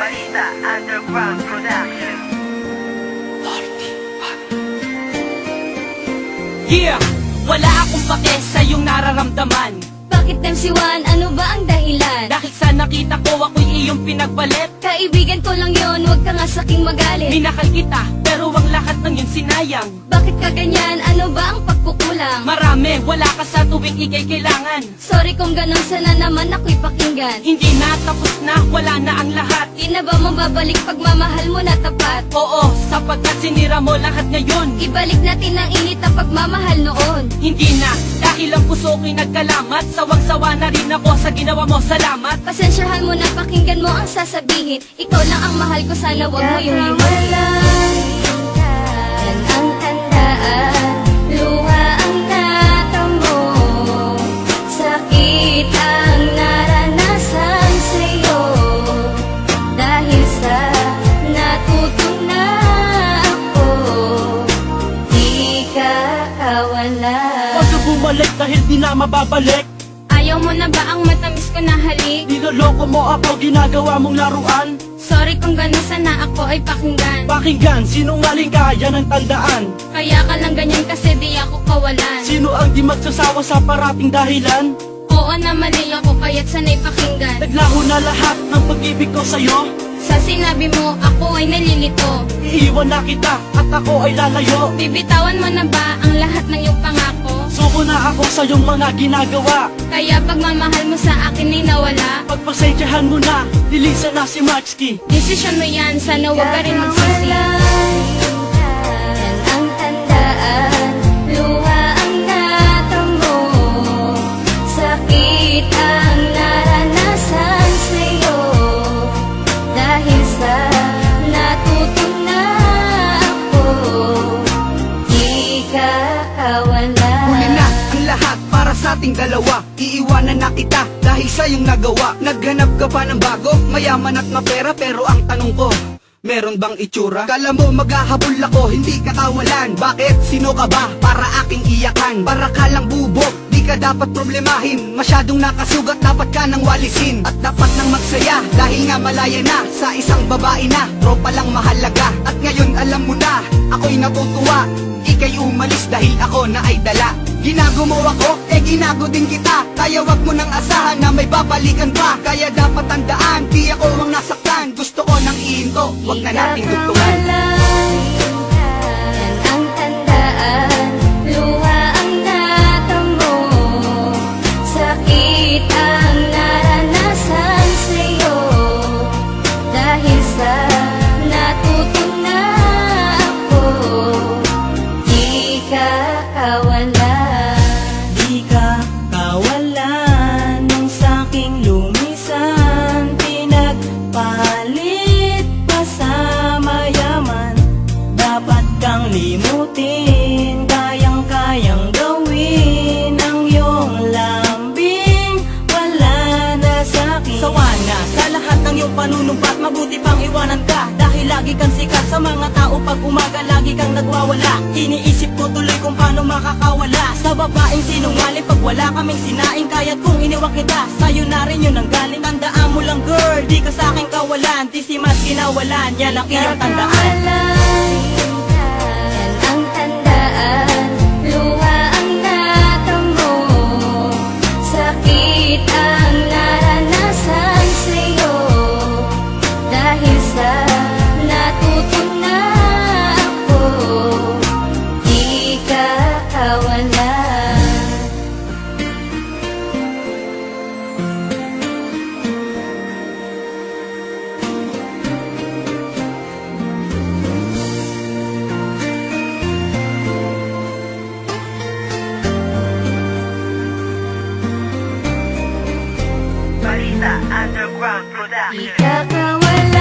Balita Underground Production. Yeah! Wala akong pake sa iyong nararamdaman. Bakit MC1? Ano ba ang dahilan? Dahil sa nakita ko ako'y iyong pinagbalit. Kaibigan ko lang yon, huwag ka nga saking magalit. Minakal kita, pero ang lahat ng yun sinayang. Bakit ka ganyan? Ano ba ang pagkukulang? Marami, wala ka sa tuwing ikay kailangan. Sorry kung ganun, sana naman ako'y pakinggan. Hindi na, tapos na, wala na ang lahat. Di na ba mababalik pagmamahal mo na tapat? Oo, sapagkat sinira mo lahat ngayon. Ibalik natin ang init na pagmamahal noon. Hindi na, dahil ang puso ko'y nagkalamat. Sawang-sawa na rin ako sa ginawa mo, salamat. Pasensyahan mo na, pakinggan mo ang sasabihin. Ikaw lang ang mahal ko, sana wag mo yung iwanan. Yan ang tandaan, luha ang natamo, sakit ang naranasan sa'yo. Dahil sa natutunan ako, di ka kawalan. Huwag ka bumalik dahil di na mababalik. Ayaw mo na ba ang matamis ko na halik? Niloloko mo ako, ginagawa mong laruan. Sorry kung ganun, sana ako ay pakinggan. Pakinggan, sinungaling ka, yan ang tandaan. Kaya ka lang ganyan kasi di ako kawalan. Sino ang di magsasawa sa parating dahilan? Oo na mali ako, kaya't sana'y pakinggan. Naglaho na lahat ng pag-ibig ko sa'yo. Sa sinabi mo, ako ay nalilito. Iiwan na kita at ako ay lalayo. Bibitawan mo na ba ang lahat ng iyong pangako? Suko na ako sa iyong mga ginagawa. Kaya pagmamahal mo sa akin ay nawala. Pagpasensyahan mo na, lilisan na si Maxky. Desisyon mo yan, sana huwag ka rin magsisi. Yan ang tandaan, luha ang natamo, sakit ang naranasan sa'yo. Dahil sa natutunan ako, di ka kawalan. Huli na ang lahat para sa ating dalawa. Iiwanan na kita dahil sa iyong nagawa. Naghanap ka pa ng bago, mayaman at mapera. Pero ang tanong ko, meron bang itsura? Kala mo maghahabol ako, hindi ka kawalan. Bakit? Sino ka ba para aking iyakan? Para ka lang bubog, di ka dapat problemahin. Masyadong nakasugat, dapat ka nang walisin. At dapat nang magsaya, dahil nga malaya na. Sa isang babae na, tropa lang mahalaga. At ngayon alam mo na, ako'y natutuwa. Ika'y umalis dahil ako na ay dala. Ginago mo ako, ginago din kita. Kaya wag mo nang asahan na may babalikan pa. Kaya dapat tandaan, di ako ang nasaktan. Gusto ko nang ihinto, wag na nating dugtungan. Yan ang tandaan, luha ang natamo, sakit ang naranasan sa'yo. Dahil sa natutunan ako, di ka kawalan. Di ka kawalan nung saking lumisan. Pinagpalit pa sa mayaman. Dapat kang limutin, kayang-kayang gawin ang iyong lambing. Wala na sa'kin. Sawa na sa lahat ng iyong panunumpat, mabuti pang iwanan ka. Dahil lagi kang sikat sa mga tao, pag umaga lagi kang nagwawala. Iniisip ko tuloy kung paano makakawala sa babaeng sinungaling. Pag wala kaming sinaing, kaya't kung iniwan kita, sa'yo na rin yun ang galing. Tandaan mo lang girl, di ka sa'king kawalan. Di si mas kinawalan, yan ang iyong tandaan. Yan ang tandaan, luha ang natamo, sakit ang naranasan sa'yo. Dahil sa natutunan ako, di ka kawalan. Balita Underground Di Production. ka kawalan.